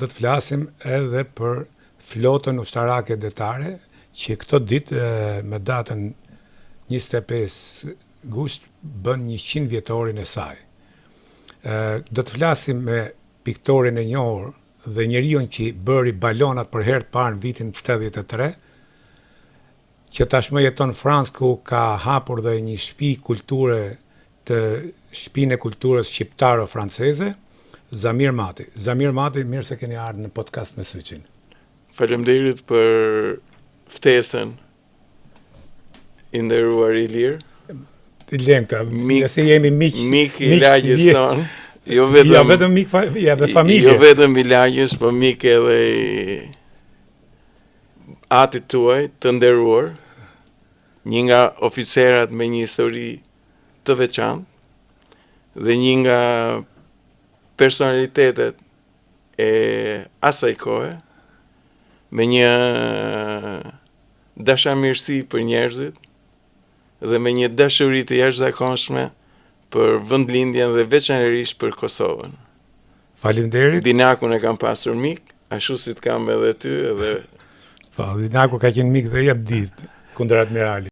Do të flasim edhe për flotën ushtarake detare, që këto ditë me datën 25 gusht bën 100 vjetorin e saj. Do të flasim me piktorin e njohur dhe njeriu që bëri balonat për herë të parë në vitin 83, që tashmë jeton në Francë, ku ka hapur dhe një shtëpinë e kulturës shqiptaro-franceze, Zamir Mati. Zamir Mati, mirë se keni ardhur në podcast me Syçin. Faleminderit për ftesën, i nderuar Ilir. Të lëngta, nëse jemi mik i lagjes tonë. Jo vetëm mik, edhe familje. Jo vetëm i lagjes, por mik edhe i atit tuaj të nderuar, një nga oficerat me një histori të veçantë dhe një nga personalitetet e asaj kohe, me një dashamirësi për njerëzit dhe me një dashuri të jashtëzakonshme për vendlindjen dhe veçanërisht për Kosovën. Faleminderit. Dinakun e kam pasur mik, ashtu si të kam edhe ty edhe. Po, Dinaku ka qenë mik dhe jep ditë kundër admirali.